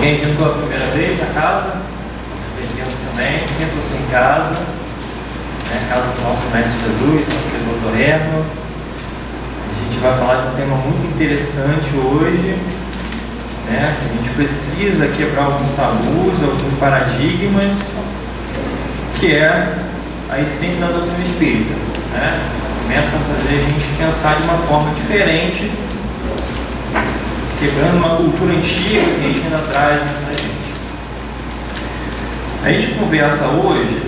Alguém vindo pela primeira vez na casa? Bem-vindos também, sintam-se em casa, né? Casa do nosso Mestre Jesus, nosso Devoto Erno. A gente vai falar de um tema muito interessante hoje, né? Que a gente precisa quebrar alguns tabus, alguns paradigmas, que é a essência da doutrina espírita, né? Começa a fazer a gente pensar de uma forma diferente, quebrando uma cultura antiga que a gente ainda traz na gente. A gente conversa hoje,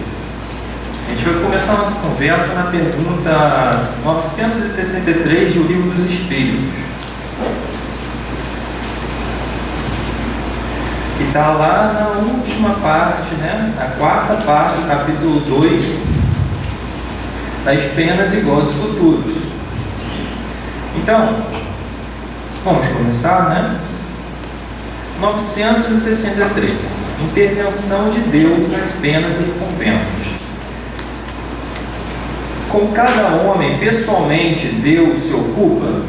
a gente vai começar a nossa conversa na pergunta 963 do Livro dos Espíritos. Que está lá na última parte, né? Na quarta parte do capítulo 2, das penas e gozos futuros. Então, vamos começar, né? 963. Intervenção de Deus nas penas e recompensas. Com cada homem, pessoalmente, Deus se ocupa?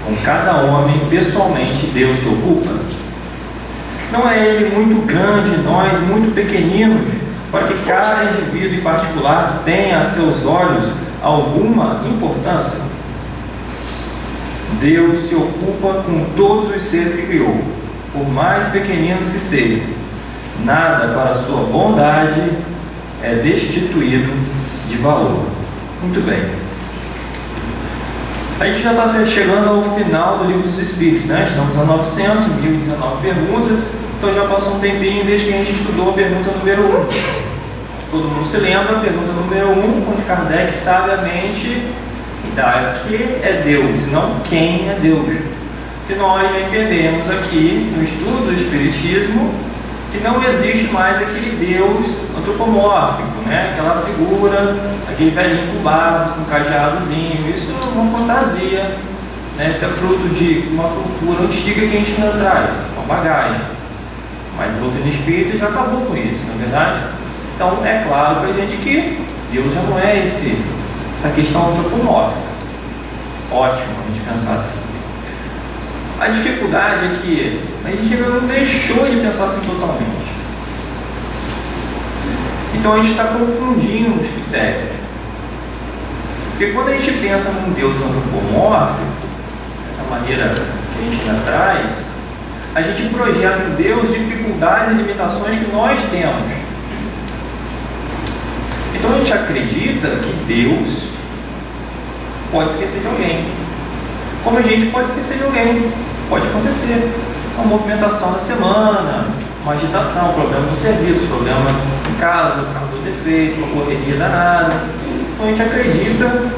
Com cada homem, pessoalmente, Deus se ocupa? Não é Ele muito grande, nós muito pequeninos, para que cada indivíduo em particular tenha a seus olhos alguma importância? Deus se ocupa com todos os seres que criou, por mais pequeninos que sejam. Nada para a sua bondade é destituído de valor. Muito bem. A gente já está chegando ao final do Livro dos Espíritos, né? Estamos a 1019 perguntas, então já passou um tempinho desde que a gente estudou a pergunta número 1. Todo mundo se lembra, a pergunta número 1, onde Kardec sabiamente dá que é Deus, não quem é Deus. E nós já entendemos aqui, no estudo do Espiritismo, que não existe mais aquele Deus antropomórfico, né? Aquela figura, aquele velhinho com barba, com cajadozinho. Isso é uma fantasia, né? Isso é fruto de uma cultura antiga que a gente ainda traz, uma bagagem. Mas a doutrina espírita já acabou com isso, não é verdade? Então é claro para a gente que Deus já não é essa questão antropomórfica. Ótimo a gente pensar assim. A dificuldade é que a gente ainda não deixou de pensar assim totalmente. Então a gente está confundindo os critérios. Porque quando a gente pensa num Deus antropomórfico, dessa maneira que a gente ainda traz, a gente projeta em Deus dificuldades e limitações que nós temos. Então a gente acredita que Deus pode esquecer de alguém. Como a gente pode esquecer de alguém. Pode acontecer. Uma movimentação da semana, uma agitação, um problema no serviço, um problema em casa, o carro deu defeito, uma correria danada. Então a gente acredita,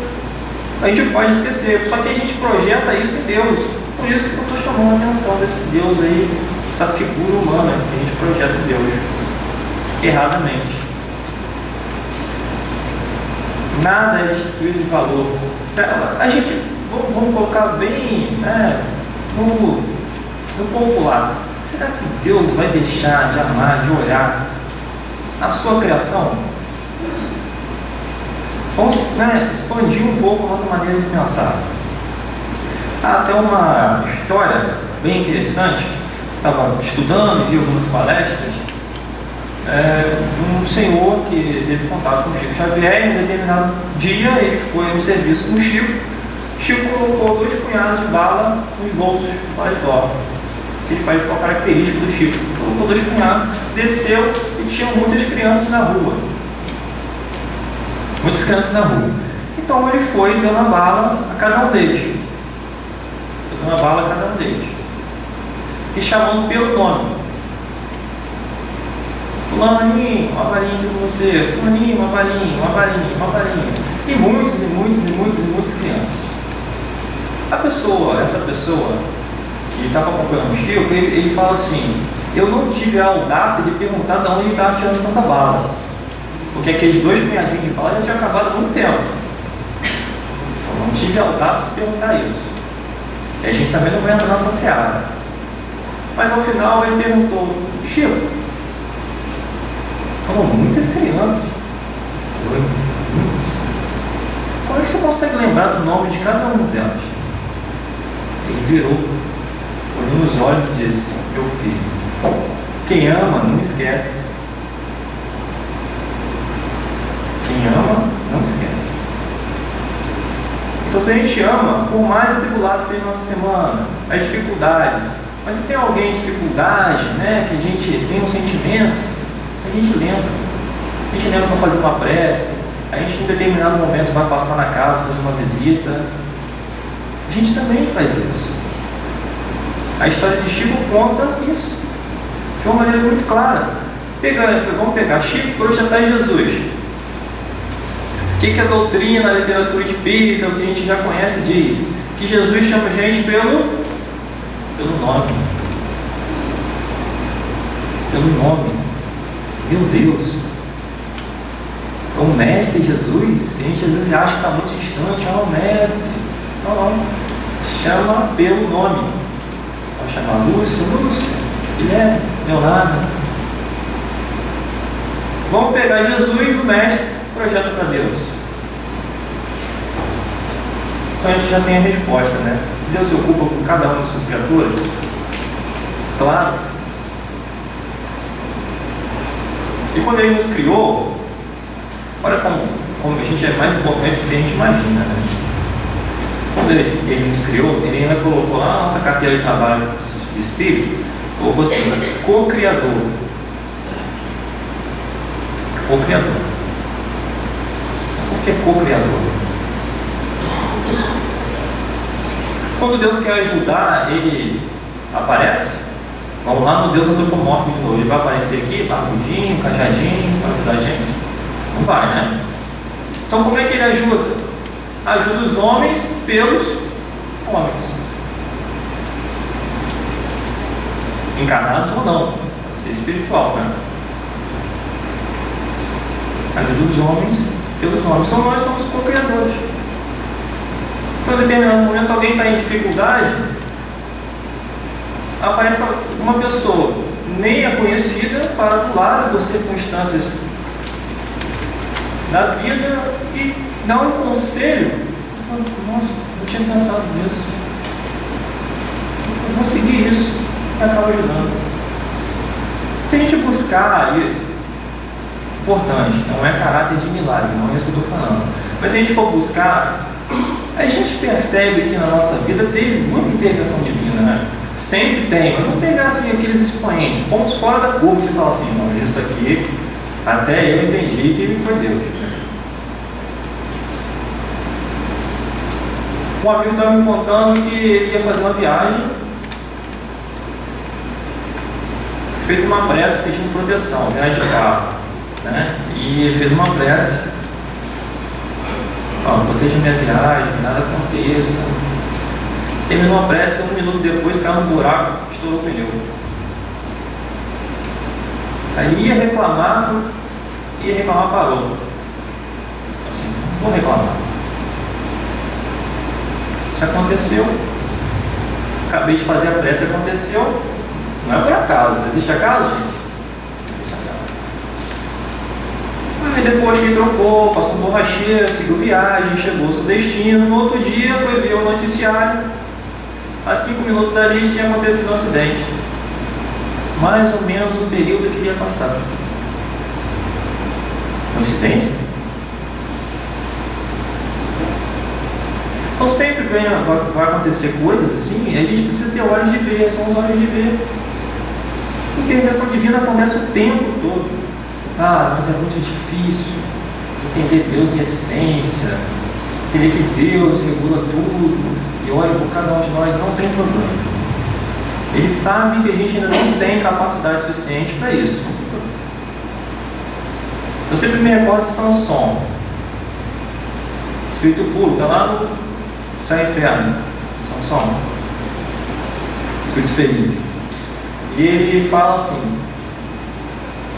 a gente pode esquecer. Só que a gente projeta isso em Deus. Por isso que eu estou chamando a atenção desse Deus aí, essa figura humana que a gente projeta em Deus. Erradamente. Nada é destituído de valor. A gente, vamos colocar bem, né, no popular. Será que Deus vai deixar de amar, de olhar a sua criação? Vamos, né, expandir um pouco a nossa maneira de pensar. Há até uma história bem interessante. Estava estudando e vi algumas palestras de um senhor que teve contato com o Chico Xavier. Em um determinado dia ele foi no serviço com o Chico. Chico colocou 2 punhados de bala nos bolsos do paletó, aquele paletó característico do Chico. Colocou 2 punhados, desceu e tinha muitas crianças na rua. Muitas crianças na rua. Então ele foi dando a bala a cada um deles. Dando a bala a cada um deles. E chamando pelo nome. Fulaninho, uma balinha aqui com você. Fulaninho, uma balinha, uma balinha, uma balinha. E muitas crianças. Essa pessoa que estava acompanhando o Chico, ele fala assim: eu não tive a audácia de perguntar de onde ele estava tirando tanta bala. Porque aqueles 2 punhadinhos de bala já tinham acabado há muito tempo. Eu não tive a audácia de perguntar isso. E a gente também não vai entrar nessa seara. Mas ao final ele perguntou: Chico, foram muitas crianças. Foi muitas crianças. Como é que você consegue lembrar do nome de cada um delas? Ele virou olhou nos olhos e disse: meu filho, quem ama não esquece. Quem ama não esquece. Então, se a gente ama, por mais atribulado que seja a nossa semana, as dificuldades, mas se tem alguém em dificuldade, né, que a gente tem um sentimento, a gente lembra. A gente lembra para fazer uma prece, a gente em determinado momento vai passar na casa, fazer uma visita. A gente também faz isso. A história de Chico conta isso de uma maneira muito clara. Vamos pegar Chico projetar Jesus. O que a doutrina, a literatura espírita, o que a gente já conhece, diz? Que Jesus chama a gente pelo nome. Pelo nome. Meu Deus. Então o Mestre Jesus, a gente às vezes acha que está muito distante. O Mestre. Não. Chama pelo nome. Vai chamar Lúcia, Guilherme, Leonardo. Vamos pegar Jesus, o Mestre, projeta para Deus. Então a gente já tem a resposta, né? Deus se ocupa com cada uma das suas criaturas? Claro que sim. E quando Ele nos criou, olha como a gente é mais importante do que a gente imagina, né? Quando ele nos criou, Ele ainda colocou lá na nossa carteira de trabalho de espírito, colocou assim, co-criador. Co-criador. Por que co-criador? Quando Deus quer ajudar, Ele aparece. Vamos lá no Deus antropomórfico de novo. Ele vai aparecer aqui, barbudinho, cajadinho, para ajudar a gente? Não vai, né? Então como é que Ele ajuda? Ajuda os homens pelos homens. Encarnados ou não. Pode ser espiritual, né? Ajuda os homens pelos homens. Então nós somos co-criadores. Então, em determinado momento, alguém está em dificuldade, aparece uma pessoa, nem é conhecida, para do lado das circunstâncias da vida e dá um conselho. Nossa, não tinha pensado nisso. Eu vou seguir isso e acaba ajudando. Se a gente buscar, importante, não é caráter de milagre, não é isso que eu estou falando, mas se a gente for buscar, a gente percebe que na nossa vida teve muita intervenção divina, né? Sempre tem, mas não pegar assim aqueles expoentes, pontos fora da curva, você fala assim, não, isso aqui, até eu entendi que foi Deus. Um amigo estava me contando que ele ia fazer uma viagem, fez uma prece pedindo proteção, viagem de carro, né? E ele fez uma prece. Proteja minha viagem, que nada aconteça. Terminou a prece, 1 minuto depois caiu no buraco, estourou o pneu. Aí ele ia reclamar, parou. Assim, não vou reclamar. Isso aconteceu. Acabei de fazer a prece, aconteceu. Não é por acaso. Existe acaso, gente? Aí depois que ele trocou, passou um borracheiro, seguiu viagem, chegou ao seu destino. No outro dia foi ver o noticiário. A 5 minutos dali tinha acontecido um acidente. Mais ou menos o período que ele ia passar. Coincidência? Então sempre vai acontecer coisas assim, e a gente precisa ter olhos de ver, são os olhos de ver. Intervenção divina acontece o tempo todo. Mas é muito difícil entender Deus em essência, entender que Deus regula tudo e olha por cada um de nós, não tem problema. Ele sabe que a gente ainda não tem capacidade suficiente para isso. Eu sempre me recordo de Sansão, espírito puro, está lá no Céu e Inferno. Sansão, espírito feliz. E ele fala assim: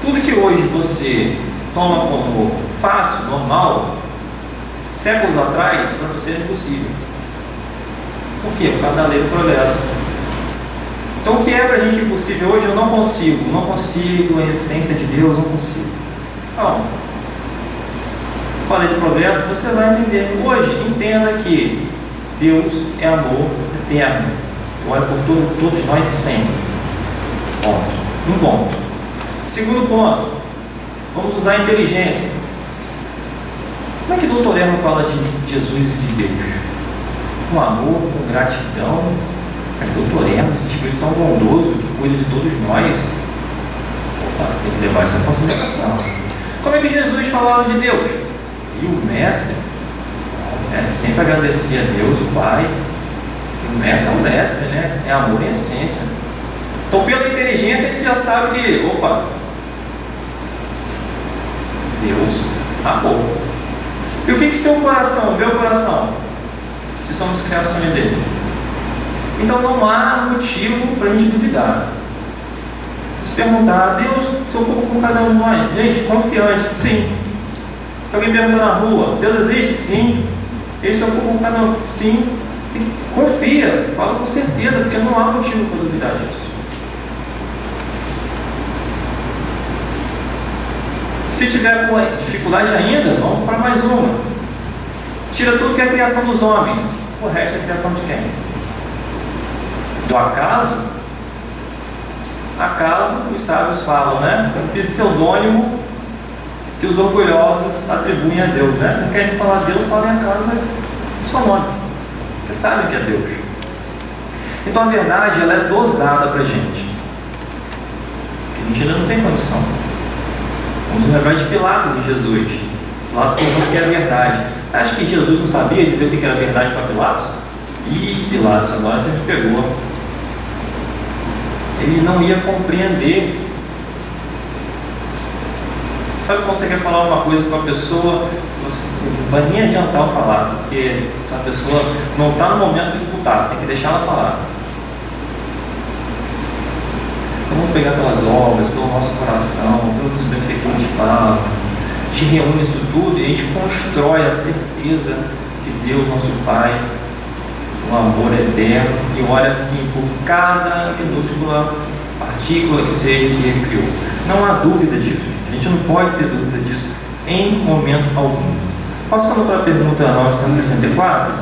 tudo que hoje você toma como fácil, normal, séculos atrás, para você era impossível. Por quê? Por causa da lei do progresso. Então, o que é para a gente impossível hoje, eu não consigo, a essência de Deus, não consigo. Não. Com a lei do progresso, você vai entender. Hoje, entenda que Deus é amor eterno. ora por todos nós sempre. Ponto. Um ponto. Segundo ponto, vamos usar a inteligência. Como é que o doutor Herman fala de Jesus e de Deus? Com amor, com gratidão. É doutor Herman, esse Espírito tão bondoso que cuida de todos nós. Opa, tem que levar isso em consideração. Como é que Jesus falava de Deus? E o mestre? O mestre sempre agradecia a Deus, o Pai. E o mestre é o mestre, né? É amor em essência. Então, pela inteligência, a gente já sabe que, opa, Deus amou. E o que seu coração, meu coração? Se somos criações dele. Então não há motivo para a gente duvidar. Se perguntar, Deus se ocupa com cada um de nós. Gente, confiante, sim. Se alguém perguntar na rua, Deus existe? Sim. Ele se ocupa com cada um? Sim. E confia, fala com certeza, porque não há motivo para duvidar disso. Se tiver com dificuldade ainda, vamos para mais uma. Tira tudo que é a criação dos homens. O resto é a criação de quem? Do acaso? Acaso, os sábios falam, né? É um pseudônimo que os orgulhosos atribuem a Deus, né? Não querem falar Deus, falam em acaso, mas é só nome. Porque sabem que é Deus. Então a verdade, ela é dosada para a gente. A gente ainda não tem condição. Vamos lembrar de Pilatos e Jesus. Pilatos perguntou o que era verdade. Acho que Jesus não sabia dizer o que era verdade para Pilatos? Ih, Pilatos, agora você me pegou. Ele não ia compreender. Sabe quando você quer falar uma coisa com a pessoa, você não vai nem adiantar eu falar, porque a pessoa não está no momento de escutar, tem que deixar ela falar. Então vamos pegar pelas obras, pelo nosso coração, pelos benfeitores de fala. A gente reúne isso tudo e a gente constrói a certeza que Deus, nosso Pai, um amor eterno, e olha assim por cada minúscula partícula que seja que Ele criou. Não há dúvida disso. A gente não pode ter dúvida disso em momento algum. Passando para a pergunta 964.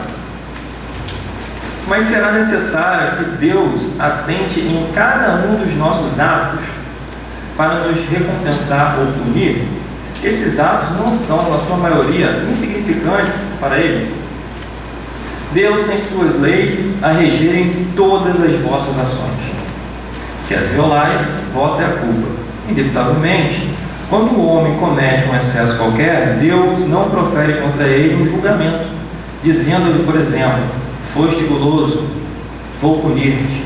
Mas será necessário que Deus atente em cada um dos nossos atos para nos recompensar ou punir? Esses atos não são, na sua maioria, insignificantes para Ele. Deus tem suas leis a regerem todas as vossas ações. Se as violais, vossa é a culpa. Indubitavelmente, quando o homem comete um excesso qualquer, Deus não profere contra ele um julgamento, dizendo-lhe, por exemplo, foste guloso, vou punir-te.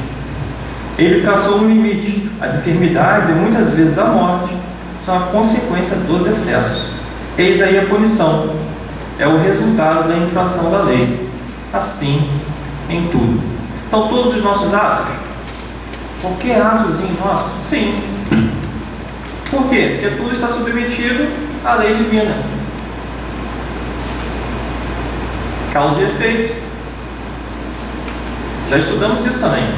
Ele traçou um limite. As enfermidades e muitas vezes a morte são a consequência dos excessos. Eis aí a punição. É o resultado da infração da lei. Assim em tudo. Então todos os nossos atos, qualquer atozinho nosso, sim. Por quê? Porque tudo está submetido à lei divina. Causa e efeito. Já estudamos isso também.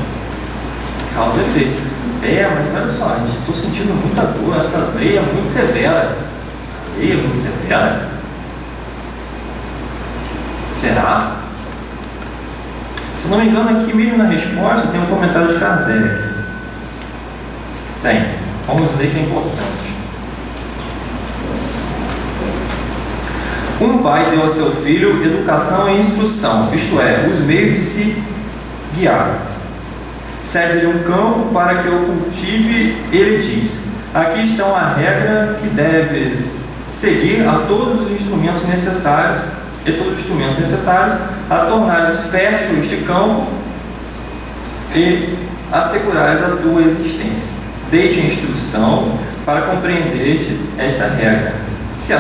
Causa e efeito. Mas olha só, estou sentindo muita dor, essa lei é muito severa. A lei é muito severa? Será? Se não me engano, aqui mesmo na resposta tem um comentário de Kardec. Tem. Vamos ler que é importante. Um pai deu a seu filho educação e instrução, isto é, os meios de se guiar. Cede-lhe um campo para que o cultive, ele diz: aqui estão a regra que deves seguir a todos os instrumentos necessários a tornares fértil este campo e assegurares a tua existência. Dei-te instrução para compreenderes esta regra. Se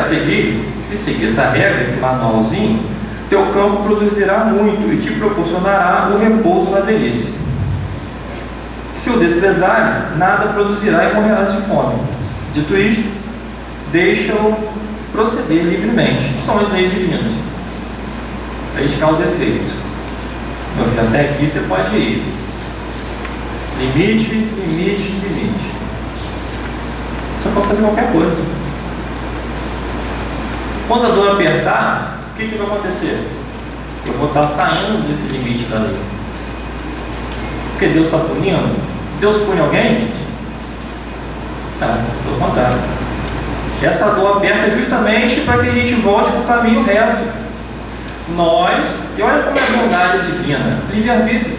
seguir essa regra, esse manualzinho, teu campo produzirá muito e te proporcionará o repouso na velhice. Se o desprezares, nada produzirá e morrerás de fome. Dito isto, deixa-o proceder livremente. São as leis divinas. Lei de causa e efeito. Meu filho, até aqui você pode ir. Limite, limite, limite. Você pode fazer qualquer coisa. Quando a dor apertar, o que vai acontecer? Eu vou estar saindo desse limite da lei. Porque Deus está punindo? Deus pune alguém, gente? Não, pelo contrário. Essa dor aperta é justamente para que a gente volte para o caminho reto. E olha como é a bondade divina, livre-arbítrio.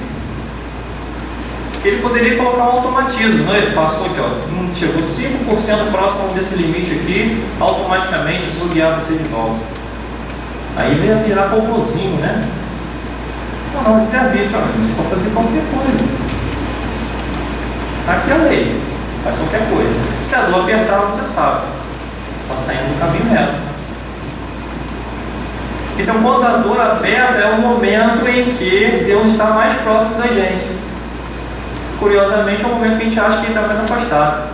Ele poderia colocar um automatismo, não? Ele passou aqui, ó, chegou 5% próximo desse limite aqui, automaticamente vou guiar você de volta. Aí veio virar robôzinho, né? Não, livre-arbítrio, você pode fazer qualquer coisa. Está aqui a lei, faz qualquer coisa. Se a dor apertar, você sabe, está saindo do caminho reto. Então, quando a dor aperta, é o momento em que Deus está mais próximo da gente. Curiosamente, é o momento que a gente acha que Ele está mais afastado.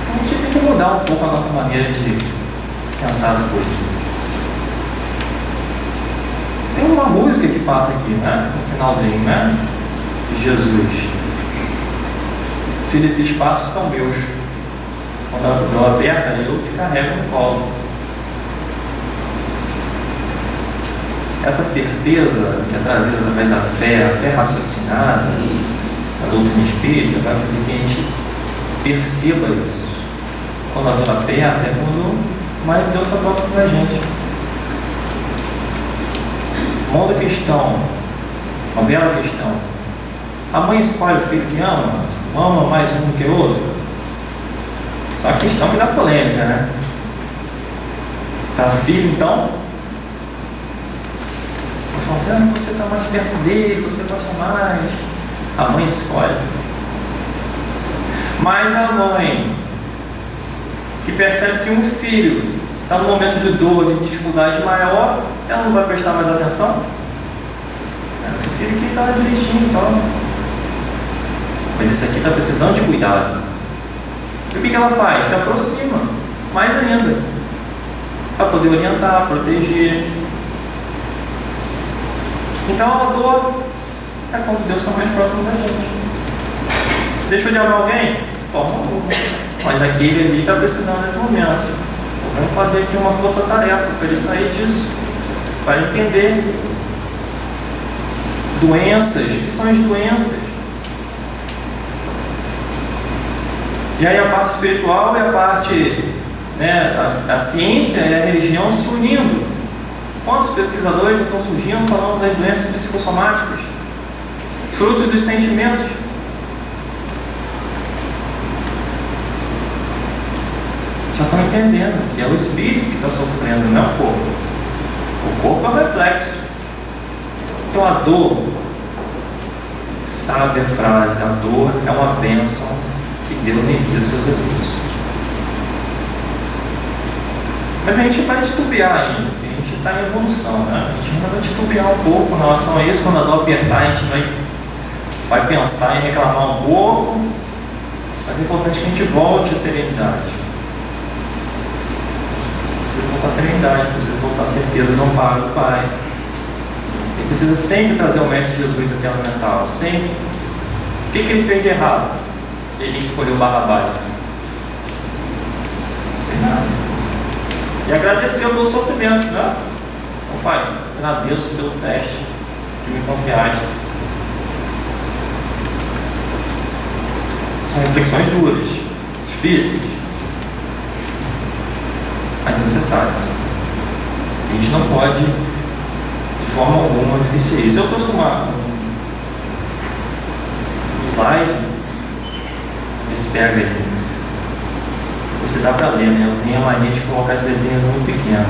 Então, a gente tem que mudar um pouco a nossa maneira de pensar as coisas. Tem uma música que passa aqui, né? No finalzinho, né? De Jesus. Filho, esses passos são meus. Quando a dor aperta, eu te carrego no colo. Essa certeza que é trazida através da fé, a fé raciocinada, a doutrina espírita, vai fazer que a gente perceba isso. Quando a dor aperta, é quando mais Deus se aproxima da gente. Uma outra questão, uma bela questão. A mãe escolhe o filho que ama mais um do que o outro. Só a questão que dá polêmica, né? Tá filho, então, fala assim, você está mais perto dele, você gosta mais. A mãe escolhe. Mas a mãe que percebe que um filho está num momento de dor, de dificuldade maior, ela não vai prestar mais atenção? Esse filho aqui está direitinho, então. Mas esse aqui está precisando de cuidado. E o que ela faz? Se aproxima mais ainda, para poder orientar, proteger. Então a dor é quando Deus está mais próximo da gente. Deixou de amar alguém? Forma alguma. Mas aquele ali está precisando nesse momento. Vamos fazer aqui uma força-tarefa para ele sair disso, para entender doenças, que são as doenças. E aí a parte espiritual e a parte, né, a ciência e a religião se unindo. Quantos pesquisadores estão surgindo falando das doenças psicossomáticas, fruto dos sentimentos? Já estão entendendo que é o espírito que está sofrendo, não é o corpo. O corpo é o reflexo. Então a dor, sabe a frase, a dor é uma bênção que Deus envia aos seus eleitos. Mas a gente vai titubear ainda, porque a gente está em evolução, né? A gente ainda vai titubear um pouco em relação a isso. Quando a dor apertar, a gente vai pensar em reclamar um pouco, mas é importante que a gente volte à serenidade. Precisa voltar à serenidade, precisa voltar à certeza do amparo do Pai. Ele precisa sempre trazer o Mestre Jesus à tela mental, sempre. O que ele fez de errado? E a gente escolheu Barrabás. Não fez nada. E agradeceu pelo sofrimento, né? Então, Pai, agradeço pelo teste que me confiaste. São reflexões duras, difíceis, mas necessárias. A gente não pode, de forma alguma, esquecer isso. Eu trouxe um slide, esse pega aí. Você dá para ler, né? Eu tenho a mania de colocar as letrinhas muito pequenas.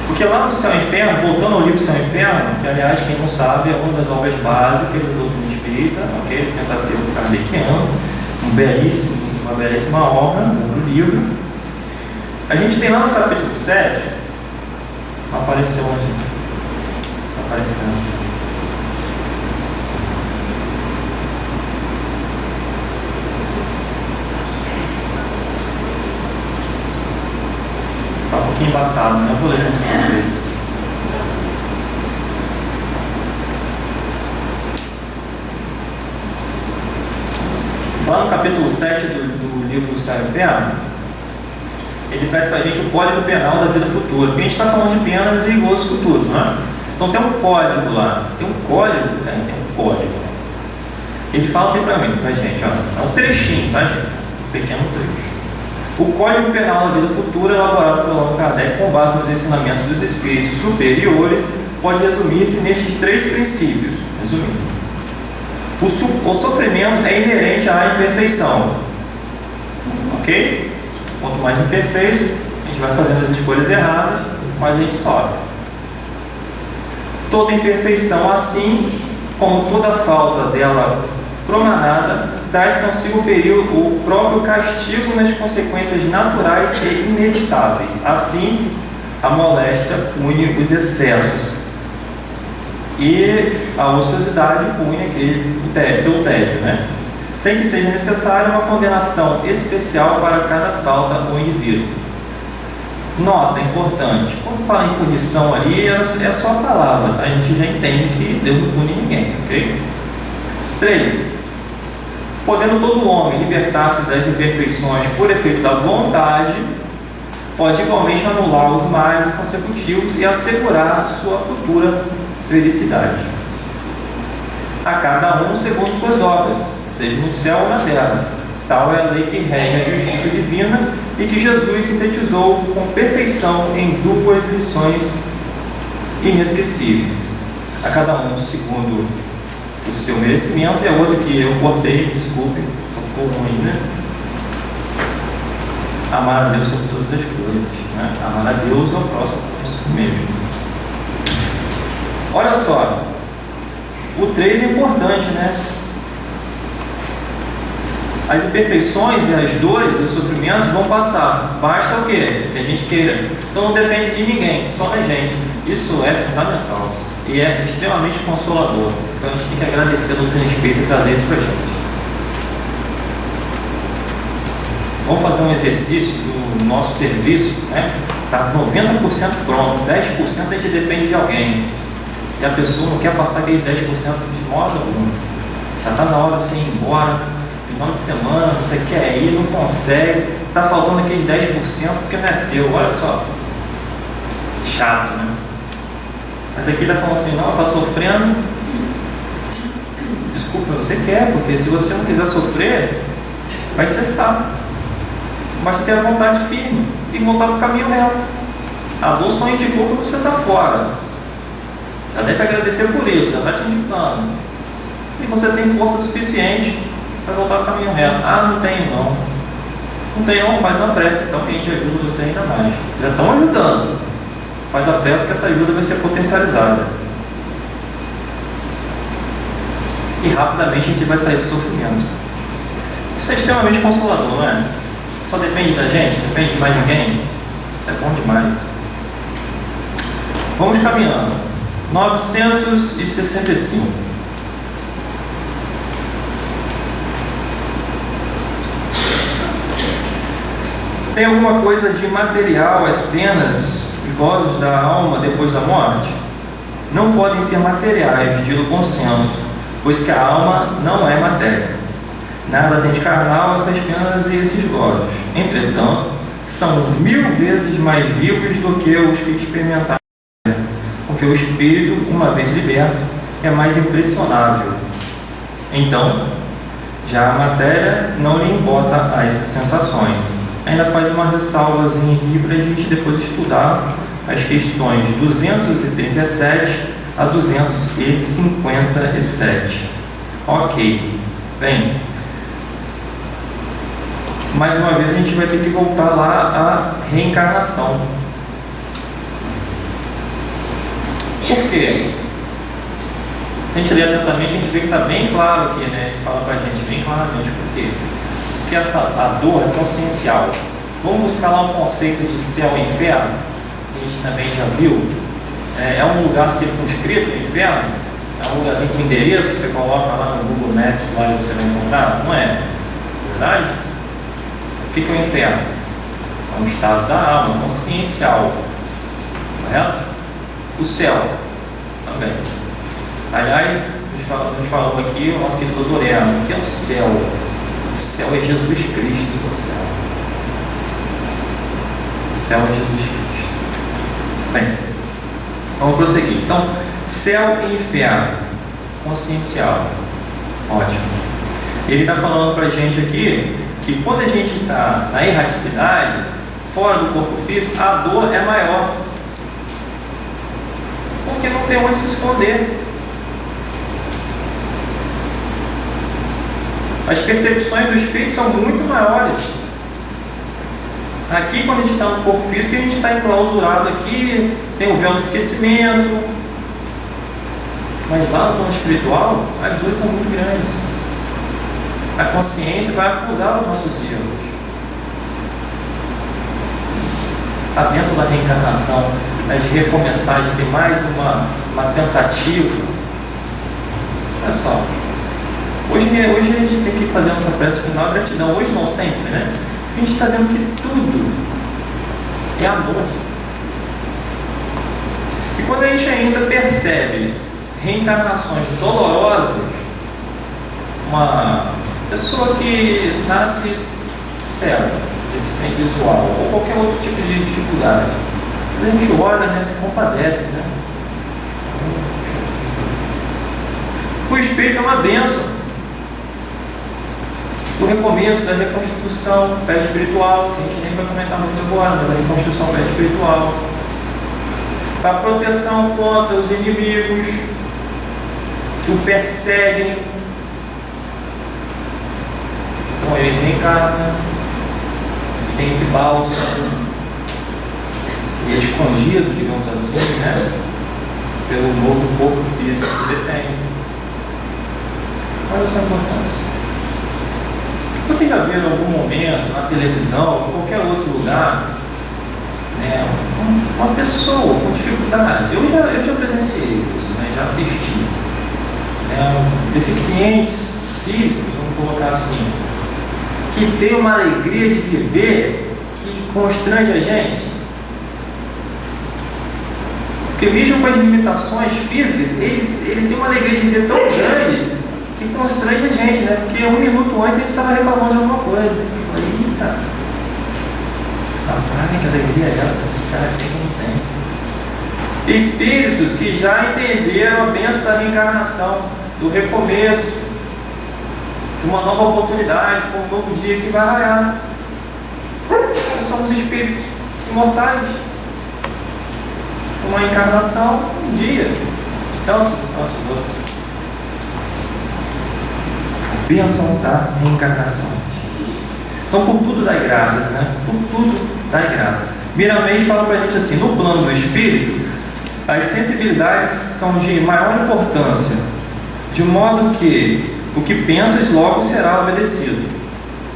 Porque lá no Céu e Inferno, voltando ao livro Céu e Inferno, que aliás, quem não sabe, é uma das obras básicas da doutrina espírita, ok? Pentateuco kardeciano, uma belíssima obra, um livro. A gente tem lá no capítulo 7, não apareceu onde? Está aparecendo. Está um pouquinho embaçado, né? Eu vou ler junto com vocês. Lá no capítulo 7 do livro do Céu e Inferno, ele traz para a gente o código penal da vida futura. Porque a gente está falando de penas e gozos futuros, não é? Então tem um código lá. Tem um código? Tem um código. Ele fala assim para gente, ó, é um trechinho, tá, gente? Um pequeno trecho. O Código Penal da Vida Futura, elaborado pelo Allan Kardec com base nos ensinamentos dos espíritos superiores, pode resumir-se nestes 3 princípios. Resumindo, o sofrimento é inerente à imperfeição. Ok? Quanto mais imperfeito, a gente vai fazendo as escolhas erradas, mais a gente sofre. Toda imperfeição, assim como toda falta dela promanada, traz consigo o próprio castigo nas consequências naturais e inevitáveis. Assim, a moléstia pune os excessos e a ociosidade pune pelo tédio, né? Sem que seja necessária uma condenação especial para cada falta ou indivíduo. Nota importante, quando fala em punição ali, é só a palavra, a gente já entende que Deus não pune ninguém, ok? 3. Podendo todo homem libertar-se das imperfeições por efeito da vontade, pode igualmente anular os males consecutivos e assegurar sua futura felicidade. A cada um segundo suas obras, seja no céu ou na terra. Tal é a lei que rege a justiça divina e que Jesus sintetizou com perfeição em 2 lições inesquecíveis. A cada um segundo o seu merecimento, e a outra que eu cortei, desculpe, só ficou ruim, né? Amar a Deus sobre todas as coisas, né? Amar a Deus ao próximo mesmo. Olha só, o 3 é importante, né? As imperfeições e as dores e os sofrimentos vão passar. Basta o quê? Que a gente queira. Então não depende de ninguém, só da gente. Isso é fundamental e é extremamente consolador. Então a gente tem que agradecer a doutrina espírita e trazer isso para a gente. Vamos fazer um exercício do nosso serviço, né? Está 90% pronto, 10% a gente depende de alguém. E a pessoa não quer passar aqueles 10% de modo algum. Já está na hora de você ir embora, final de semana, você quer ir, não consegue, está faltando aqueles 10% porque não é seu, olha só. Chato, né? Mas aqui ele está falando assim, não, está sofrendo. Desculpa, você quer, porque se você não quiser sofrer, vai cessar. Mas você tem a vontade firme e voltar para o caminho reto. A dor só indicou que você está fora. Já deve agradecer por isso, já está te indicando. E você tem força suficiente para voltar para o caminho reto. Ah, não tenho não. Não tem não, faz uma prece, então que a gente ajuda você ainda mais. Já estão ajudando. Faz a prece que essa ajuda vai ser potencializada. E rapidamente a gente vai sair do sofrimento. Isso é extremamente consolador, não é? Só depende da gente, depende de mais ninguém. Isso é bom demais. Vamos caminhando. 965. Tem alguma coisa de material as penas e gozos da alma depois da morte? Não podem ser materiais, diz o bom senso, pois que a alma não é matéria. Nada tem de carnal essas penas e esses gozos. Entretanto, são 1000 vezes mais vivos do que os que experimentaram, porque o espírito, uma vez liberto, é mais impressionável. Então, já a matéria não lhe embota as sensações. Ainda faz uma ressalvazinha aqui para a gente depois estudar as questões 237 a 257. Ok, bem, mais uma vez a gente vai ter que voltar lá à reencarnação. Por quê? Se a gente ler atentamente, a gente vê que está bem claro aqui, né? Ele fala para a gente bem claramente por quê. Porque a dor é consciencial. Vamos buscar lá um conceito de céu e inferno, que a gente também já viu. É um lugar circunscrito, o inferno? É um lugarzinho com endereço que você coloca lá no Google Maps, lá e você vai encontrar? Não é? Verdade? O que é o inferno? É um estado da alma, consciencial. Correto? O céu também. Aliás, nos falou aqui o nosso querido doutor Erno, o que é o céu? O céu é Jesus Cristo do céu. céu é Jesus Cristo. Bem, vamos prosseguir. Então, céu e inferno, consciencial. Ótimo. Ele está falando para a gente aqui que quando a gente está na erraticidade, fora do corpo físico, a dor é maior. Porque não tem onde se esconder. As percepções do espírito são muito maiores. Aqui, quando a gente está no corpo físico, a gente está enclausurado aqui, tem o véu do esquecimento. Mas lá no plano espiritual, as dores são muito grandes. A consciência vai acusar os nossos erros. A bênção da reencarnação, né, de recomeçar, de ter mais uma tentativa. Olha só. Hoje a gente tem que fazer a nossa prece final, gratidão. Hoje não sempre, né? A gente está vendo que tudo é amor. E quando a gente ainda percebe reencarnações dolorosas, uma pessoa que nasce cega, deficiente visual, ou qualquer outro tipo de dificuldade, a gente olha, né, se compadece, né? O Espírito é uma bênção. O recomeço da reconstrução pé espiritual, que a gente nem vai comentar muito agora, mas a reconstrução pé espiritual, a proteção contra os inimigos que o perseguem. Então ele reencarna, ele tem esse bálsamo, e é escondido, digamos assim, né, pelo novo corpo físico que ele tem. Olha essa importância. Vocês já viram em algum momento, na televisão, em qualquer outro lugar, né, uma pessoa com dificuldade? Eu já presenciei isso, né, já assisti. Deficientes físicos, vamos colocar assim, que tem uma alegria de viver que constrange a gente. Porque mesmo com as limitações físicas, eles têm uma alegria de viver tão grande que constrange a gente, né? Porque um minuto antes a gente estava reclamando de alguma coisa. Eita! Rapaz, que alegria é essa? Os caras têm que não tem. Espíritos que já entenderam a bênção da reencarnação, do recomeço, de uma nova oportunidade, com um novo dia que vai raiar. Nós somos espíritos imortais. Uma encarnação, um dia, de tantos e tantos outros. Bênção da reencarnação. Então, por tudo dai graças, né? Por tudo dai graças. Miramês fala para a gente assim: no plano do espírito, as sensibilidades são de maior importância, de modo que o que pensas logo será obedecido.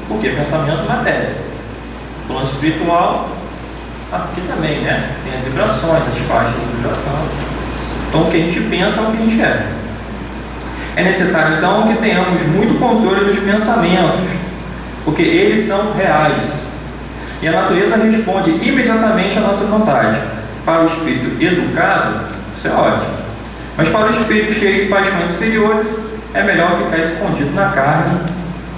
Porque pensamento é matéria. O plano espiritual, aqui também, né? Tem as vibrações, as faixas de vibração. Então, o que a gente pensa é o que a gente é. É necessário, então, que tenhamos muito controle dos pensamentos, porque eles são reais. E a natureza responde imediatamente à nossa vontade. Para o espírito educado, isso é ótimo. Mas para o espírito cheio de paixões inferiores, é melhor ficar escondido na carne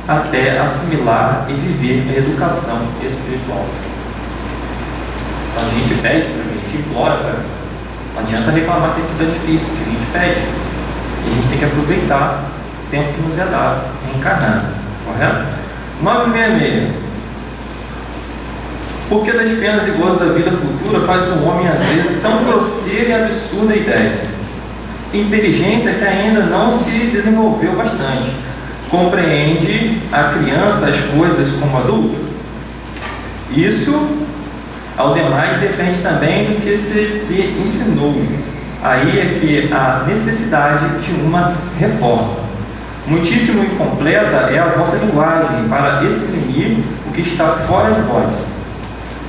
até assimilar e viver a educação espiritual. Então, a gente pede para mim, a gente implora para mim. Não adianta reclamar que aqui está difícil, porque a gente pede. E a gente tem que aproveitar o tempo que nos é dado, reencarnando. Correto? 966. Por que das penas e gozos da vida futura faz um homem, às vezes, tão grosseira e absurda ideia? Inteligência que ainda não se desenvolveu bastante. Compreende a criança as coisas como adulto? Isso, ao demais, depende também do que se lhe ensinou. Aí é que há necessidade de uma reforma. Muitíssimo incompleta é a vossa linguagem para exprimir o que está fora de vós.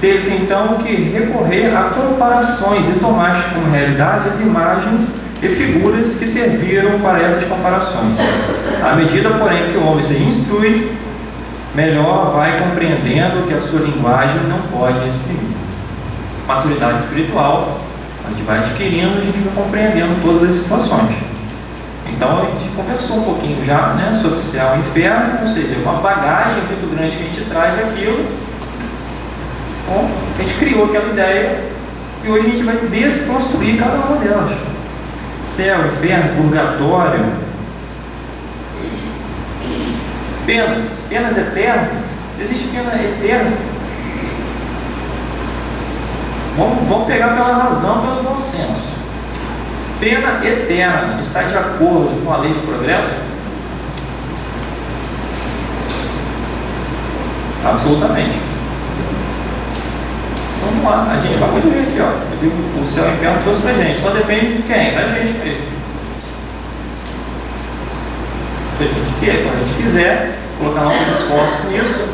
Teve-se então que recorrer a comparações e tomaste como realidade as imagens e figuras que serviram para essas comparações. À medida, porém, que o homem se instrui, melhor vai compreendendo que a sua linguagem não pode exprimir. Maturidade espiritual. A gente vai adquirindo, a gente vai compreendendo todas as situações. Então, a gente conversou um pouquinho já, né, sobre céu e inferno, ou seja, uma bagagem muito grande que a gente traz daquilo. Então, Bom, a gente criou aquela ideia e hoje a gente vai desconstruir cada uma delas. Céu, inferno, purgatório, penas eternas. Existe pena eterna? Vamos pegar pela razão, pelo bom senso. Pena eterna está de acordo com a lei de progresso? Absolutamente. Então vamos lá, a gente acabou de ver aqui, ó. O céu e o inferno trouxe pra gente. Só depende de quem? Da gente mesmo. Se a gente quer, quando a gente quiser colocar nossos esforços nisso,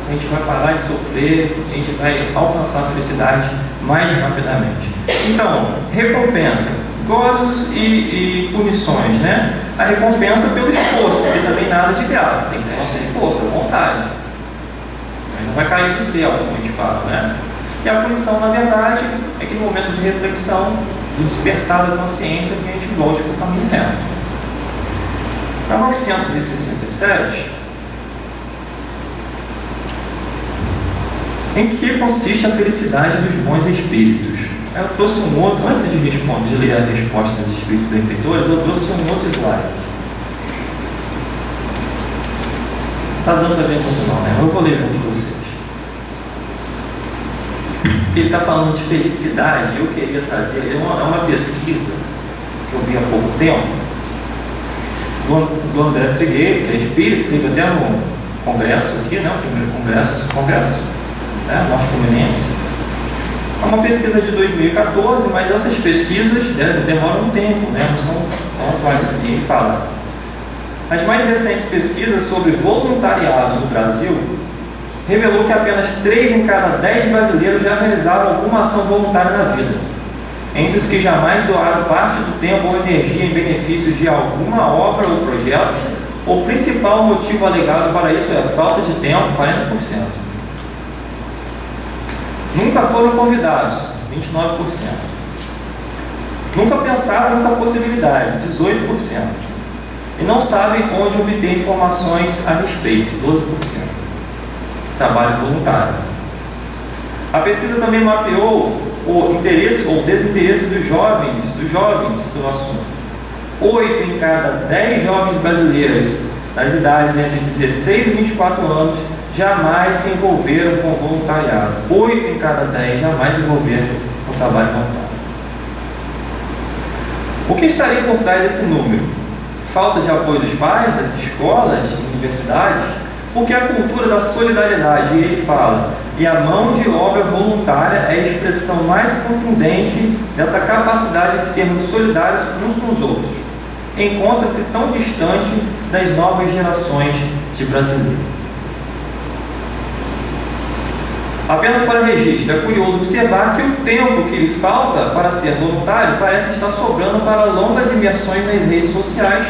a gente vai parar de sofrer, a gente vai alcançar a felicidade mais rapidamente. Então, recompensa, gozos e punições, né? A recompensa pelo esforço, porque também nada de graça, tem que ter nosso esforço, a vontade. Não vai cair do céu, como a gente fala, né? E a punição, na verdade, é que no momento de reflexão, do despertar da consciência, que a gente volte para o caminho reto. Na 967, em que consiste a felicidade dos bons espíritos? Eu trouxe um outro, antes de responder, de ler a resposta dos espíritos benfeitores, eu trouxe um outro slide. Está dando para ver muito não, né? Eu vou ler junto com vocês. Ele está falando de felicidade, eu queria trazer, é uma pesquisa que eu vi há pouco tempo, do André Trigueiro, que é espírito, teve até no congresso aqui, né? O primeiro congresso, né? Norte Fluminense. É uma pesquisa de 2014, mas essas pesquisas demoram um tempo, né? Não são atuais assim, ele fala. As mais recentes pesquisas sobre voluntariado no Brasil revelou que apenas 3 em cada 10 brasileiros já realizaram alguma ação voluntária na vida. Entre os que jamais doaram parte do tempo ou energia em benefício de alguma obra ou projeto, o principal motivo alegado para isso é a falta de tempo, 40%. Nunca foram convidados, 29%. Nunca pensaram nessa possibilidade, 18%. E não sabem onde obter informações a respeito, 12%. Trabalho voluntário. A pesquisa também mapeou o interesse ou desinteresse dos jovens pelo assunto. 8 em cada 10 jovens brasileiros das idades entre 16 e 24 anos jamais se envolveram com voluntariado. 8 em cada 10 jamais se envolveram com trabalho voluntário. O que estaria por trás desse número? Falta de apoio dos pais, das escolas, universidades? Porque a cultura da solidariedade, ele fala, e a mão de obra voluntária é a expressão mais contundente dessa capacidade de sermos solidários uns com os outros, encontra-se tão distante das novas gerações de brasileiros. Apenas para registro, é curioso observar que o tempo que lhe falta para ser voluntário parece estar sobrando para longas imersões nas redes sociais,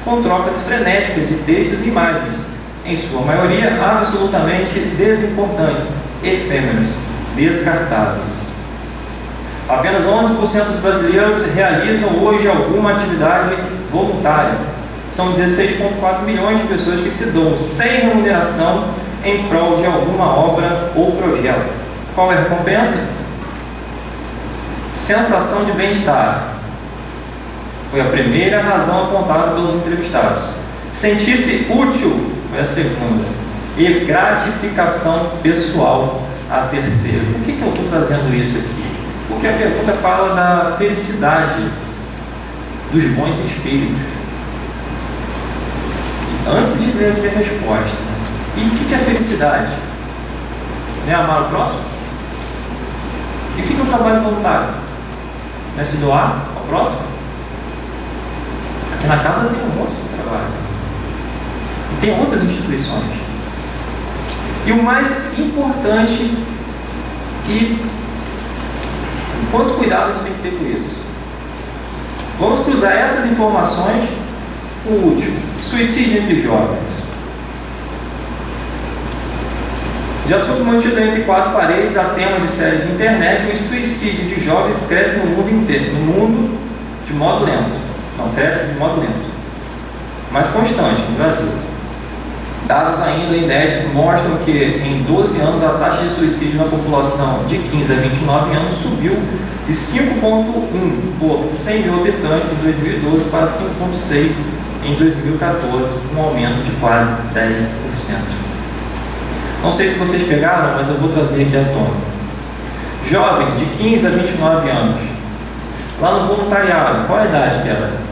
com trocas frenéticas de textos e imagens, em sua maioria absolutamente desimportantes, efêmeros, descartáveis. Apenas 11% dos brasileiros realizam hoje alguma atividade voluntária. São 16,4 milhões de pessoas que se doam sem remuneração em prol de alguma obra ou projeto. Qual é a recompensa? Sensação de bem-estar. Foi a primeira razão apontada pelos entrevistados. Sentir-se útil foi a segunda. E gratificação pessoal, a terceira. Por que eu estou trazendo isso aqui? Porque a pergunta fala da felicidade dos bons espíritos. Antes de ler aqui a resposta, e o que é felicidade? Não é amar o próximo? E o que é o trabalho voluntário? Não é se doar ao próximo? Aqui na casa tem um monte de trabalho. E tem outras instituições. E o mais importante, e quanto cuidado a gente tem que ter com isso? Vamos cruzar essas informações com o último: suicídio entre jovens. De assunto mantido entre 4 paredes a tema de série de internet, o suicídio de jovens cresce no mundo inteiro, no mundo de modo lento. Não, cresce de modo lento, mas constante no Brasil. Dados ainda inéditos mostram que em 12 anos a taxa de suicídio na população de 15 a 29 anos subiu de 5,1 por 100 mil habitantes em 2012 para 5,6 em 2014, um aumento de quase 10%. Não sei se vocês pegaram, mas eu vou trazer aqui à tona. Jovens de 15 a 29 anos, lá no voluntariado, qual a idade que era?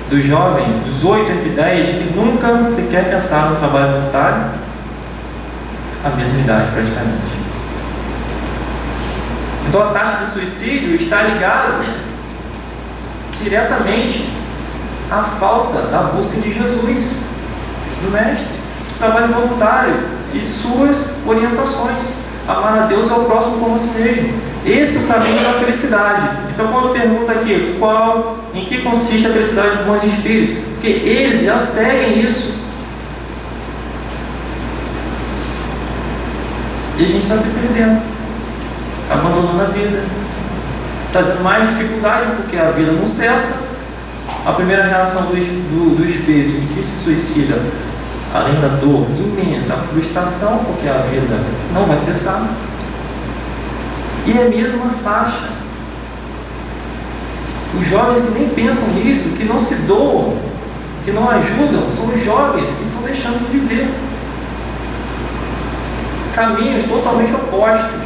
Dos jovens, dos 8 entre 10, que nunca sequer pensaram no trabalho voluntário, a mesma idade praticamente. Então a taxa de suicídio está ligada diretamente à falta da busca de Jesus, do Mestre, do trabalho voluntário e suas orientações. Amar a Deus ao próximo como a si mesmo. Esse é o caminho da felicidade. Então quando pergunta aqui em que consiste a felicidade dos bons espíritos, porque eles já seguem isso. E a gente está se perdendo, está abandonando a vida, trazendo mais dificuldade, porque a vida não cessa. A primeira reação do espírito que se suicida, além da dor imensa, a frustração, porque a vida não vai cessar. E é a mesma faixa. Os jovens que nem pensam nisso, que não se doam, que não ajudam, são os jovens que estão deixando de viver. Caminhos totalmente opostos.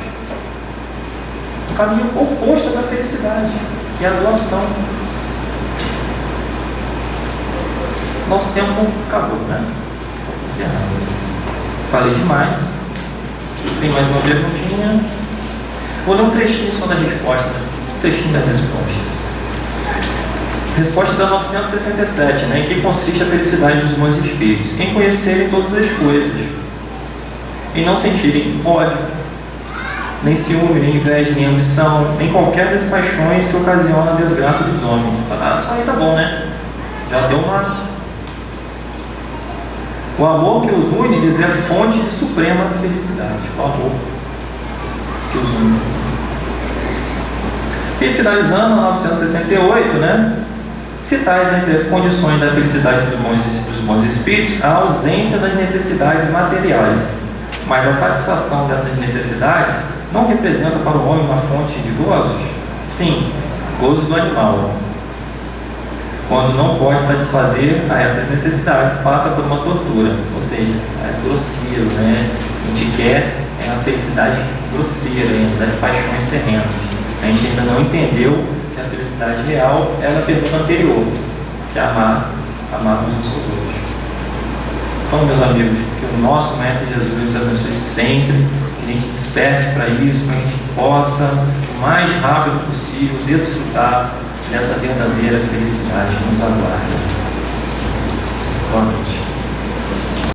O caminho oposto da felicidade, que é a doação. Nosso tempo acabou, né? Posso encerrar. Falei demais. Tem mais uma perguntinha. Vou ler um trechinho só da resposta. Um trechinho da resposta. Resposta da 967, né? Em que consiste a felicidade dos bons espíritos? Em conhecerem todas as coisas, em não sentirem ódio, nem ciúme, nem inveja, nem ambição, nem qualquer das paixões que ocasiona a desgraça dos homens. Só aí tá bom, né? Já deu uma... O amor que os une lhes é fonte de suprema felicidade. O amor que os une. E finalizando, a 968, né? Citais entre as condições da felicidade dos bons espíritos a ausência das necessidades materiais, mas a satisfação dessas necessidades não representa para o homem uma fonte de gozos? Sim, gozo do animal. Quando não pode satisfazer a essas necessidades, passa por uma tortura, ou seja, é grosseiro, né? A gente quer a felicidade grosseira das paixões terrenas. A gente ainda não entendeu que a felicidade real é a pergunta anterior, que é amar uns aos outros. Então, meus amigos, que o nosso Mestre Jesus nos abençoe sempre, que a gente desperte para isso, para que a gente possa, o mais rápido possível, desfrutar dessa verdadeira felicidade que nos aguarda. Boa noite.